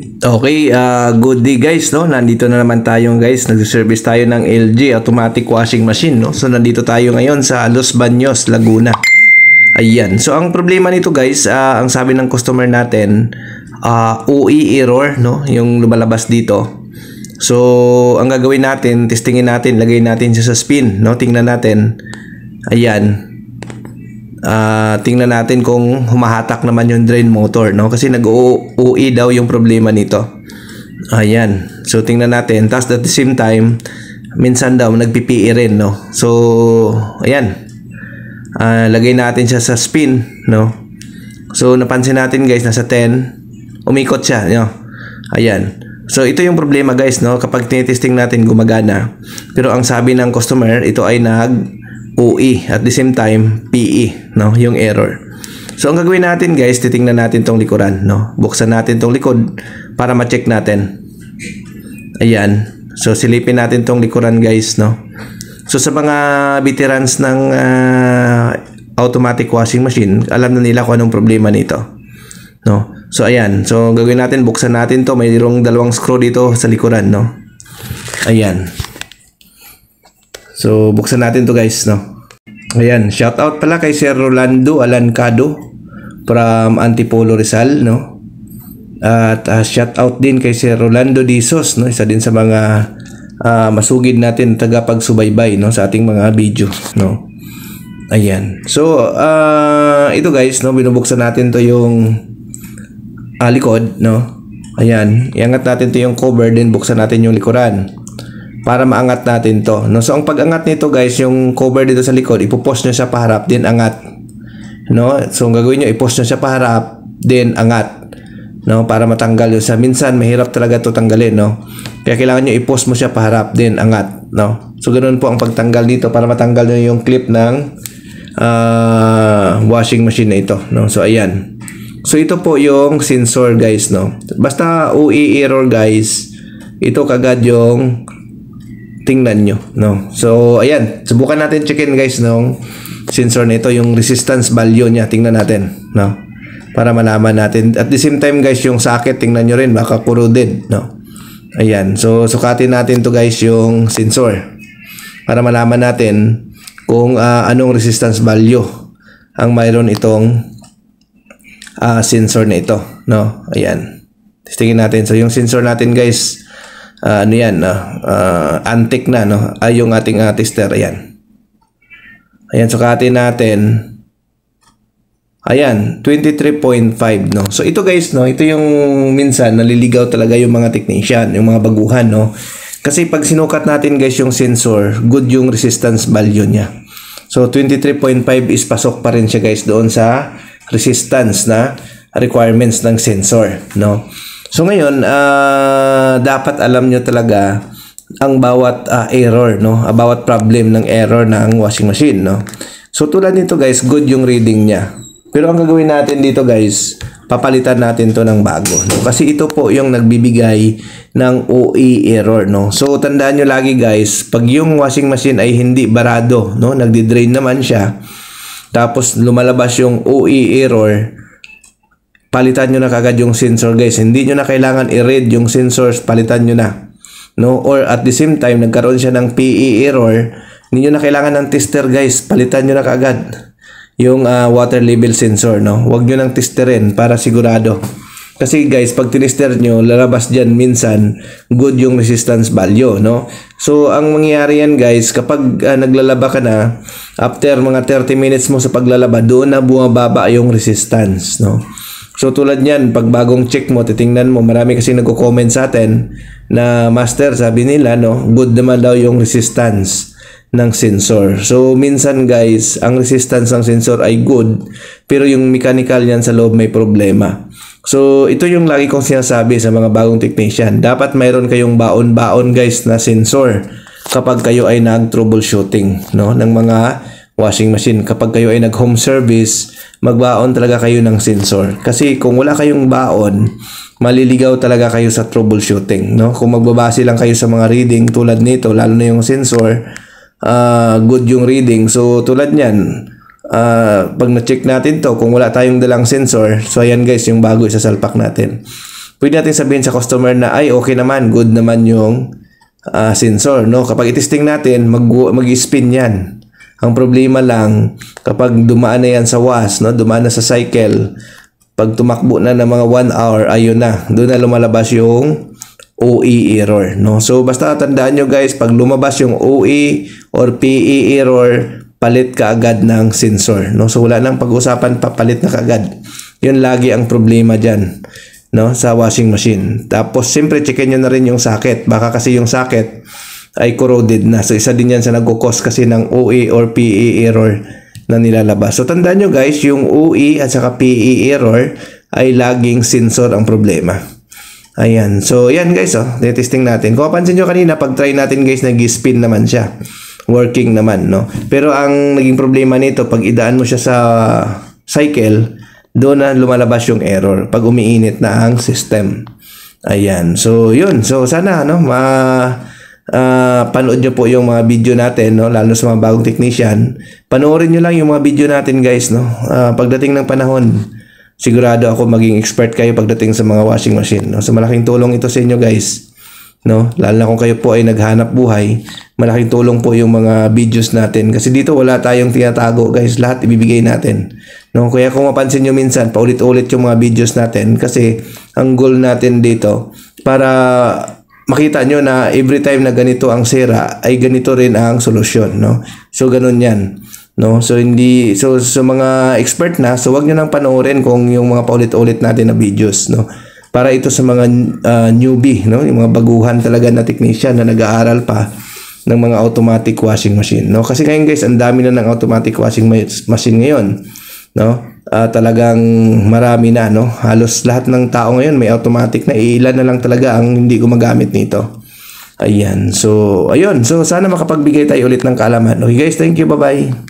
Okay, good day guys, no? Nandito na naman tayo guys, nag-service tayo ng LG automatic washing machine, no? So nandito tayo ngayon sa Los Baños, Laguna. Ayan. So ang problema nito guys, ang sabi ng customer natin, OE error, no? Yung lumalabas dito. So ang gagawin natin, testingin natin, lagay natin siya sa spin, no? Tingnan natin. Ayan. Tingnan natin kung humahatak naman yung drain motor, no? Kasi nag-OE daw yung problema nito. Ayan. So tingnan natin. Tapos at the same time, minsan daw nagpi-PE rin, no? So ayan. Lagay natin siya sa spin, no? So napansin natin guys, nasa 10, umikot siya, no? Ayan. So ito yung problema guys, no? Kapag tinitesting natin gumagana. Pero ang sabi ng customer, ito ay OE at the same time PE, no, yung error. So ang gagawin natin guys, titingnan natin tong likuran, no. Buksan natin tong likod para ma-check natin. Ayan. So silipin natin tong likuran guys, no. So sa mga veterans ng automatic washing machine, alam na nila kung anong problema nito, no. So ayan. So gagawin natin, buksan natin to, mayroong dalawang screw dito sa likuran, no. Ayan. So, buksan natin to guys, no? Ayan, shout out pala kay Sir Rolando Alancado from Antipolo Rizal, no? At shout out din kay Sir Rolando Dizos, no? Isa din sa mga masugid natin tagapagsubaybay, no? Sa ating mga video, no? Ayan. So, ito guys, no? Binubuksan natin to yung likod, no? Ayan. Iangat natin to yung cover, din buksan natin yung likuran para maangat natin to, no? So ang pag-angat nito guys, yung cover dito sa likod, ipo-post nyo siya paharap, din angat, no? So ang gagawin nyo, i-post nyo siya paharap, din angat, no? Para matanggal yun. Sa minsan mahirap talaga to tanggalin, no? Kaya kailangan nyo i-post mo siya paharap, din angat, no? So ganoon po ang pagtanggal dito para matanggal nyo yung clip ng washing machine na ito, no? So ayan. So ito po yung sensor guys, no? Basta OE error guys, ito kagad yung tingnan nyo, no? So ayan, subukan natin checkin guys nung sensor na ito, yung resistance value niya, tingnan natin, no? Para malaman natin. At the same time guys, yung socket tingnan nyo rin, baka corroded, no? Ayan, so sukatin natin to guys yung sensor para malaman natin kung anong resistance value ang mayroon itong sensor na ito, no? Ayan, testingin natin. So yung sensor natin guys, ano yan, antique na, no? Ay yung ating tester, ayan. Ayan, sukatin natin. Ayan, 23.5, no? So ito guys, no? Ito yung minsan naliligaw talaga yung mga technician, yung mga baguhan, no? Kasi pag sinukat natin guys yung sensor, good yung resistance value niya. So 23.5 is pasok pa rin siya guys doon sa resistance na requirements ng sensor, no? So ngayon, dapat alam nyo talaga ang bawat error, no? Bawat problem ng error ng washing machine, no? So tulad nito guys, good yung reading niya. Pero ang gagawin natin dito guys, papalitan natin to ng bago, no? Kasi ito po yung nagbibigay ng OE error, no? So tandaan nyo lagi guys, pag yung washing machine ay hindi barado, no? Nagdi-drain naman siya, tapos lumalabas yung OE error, palitan nyo na kagad yung sensor guys. Hindi nyo na kailangan i-read yung sensors, palitan nyo na, no? Or at the same time, nagkaroon siya ng PE error, hindi nyo na kailangan ng tester guys, palitan nyo na kagad yung water level sensor, no? Huwag nyo nang testerin para sigurado. Kasi guys, pag tinester nyo, lalabas dyan minsan, good yung resistance value, no? So ang mangyayari yan guys, kapag naglalaba ka na, after mga 30 minutes mo sa paglalaba, doon na bumababa yung resistance, no? So tulad niyan, pag bagong check mo, titingnan mo, marami kasi nagko-comment sa atin na master, sabi nila, no, good naman daw yung resistance ng sensor. So minsan guys, ang resistance ng sensor ay good, pero yung mechanical niyan sa loob may problema. So ito yung lagi kong sinasabi sa mga bagong technician. Dapat mayroon kayong baon-baon guys na sensor kapag kayo ay nag-troubleshooting, no, ng mga washing machine. Kapag kayo ay nag-home service, magbaon talaga kayo ng sensor. Kasi kung wala kayong baon, maliligaw talaga kayo sa troubleshooting, no? Kung magbabase lang kayo sa mga reading tulad nito, lalo na yung sensor, good yung reading. So tulad niyan, pag na-check natin to, kung wala tayong dalang sensor, so ayan guys, yung bago isasalpak natin. pwede natin sabihin sa customer na ay okay naman, good naman yung sensor, no? Kapag itesting natin, mag-spin yan. Ang problema lang, kapag dumaan na yan sa wash, no? Dumaan na sa cycle, pag tumakbo na ng mga 1 hour, ayun na, doon na lumalabas yung OE error, no? So basta tandaan nyo guys, pag lumabas yung OE or PE error, palit ka agad ng sensor, no? So wala nang pag-usapan, papalit na kaagad. Yun lagi ang problema diyan, no, sa washing machine. Tapos siyempre checkin nyo na rin yung socket, baka kasi yung socket ay corroded na. So isa din yan sa nagko-cause kasi ng OE or PE error na nilalabas. So tandaan nyo guys, yung OE at saka PE error ay laging sensor ang problema. Ayan. So yan guys, testing natin. Kung mapansin nyo kanina, pag try natin guys, nag-spin naman siya. Working naman, no? Pero ang naging problema nito, pag idaan mo siya sa cycle, doon na lumalabas yung error pag umiinit na ang system. Ayan. So yun. So sana panood nyo po yung mga video natin, no? Lalo sa mga bagong technician. Panoorin nyo lang yung mga video natin guys, no? Pagdating ng panahon, sigurado ako maging expert kayo pagdating sa mga washing machine, no? So malaking tulong ito sa inyo guys, no? Lalo na kung kayo po ay naghanap buhay, malaking tulong po yung mga videos natin kasi dito wala tayong tinatago guys, lahat ibibigay natin, no? Kaya kung mapansin nyo minsan paulit-ulit yung mga videos natin kasi ang goal natin dito para makita nyo na every time na ganito ang sira ay ganito rin ang solusyon, no? So ganun yan, no? So hindi so mga expert na, so wag nyo nang panoorin kung yung mga paulit-ulit natin na videos, no? Para ito sa mga newbie, no? Yung mga baguhan talaga na technician na nag-aaral pa ng mga automatic washing machine, no? Kasi ngayon guys, ang dami na ng automatic washing machine ngayon, no? Talagang marami na, no? Halos lahat ng tao ngayon may automatic na, ilan na lang talaga ang hindi gumagamit nito. Ayan. So, ayun. So, sana makapagbigay tayo ulit ng kaalaman. Okay guys, thank you. Bye-bye.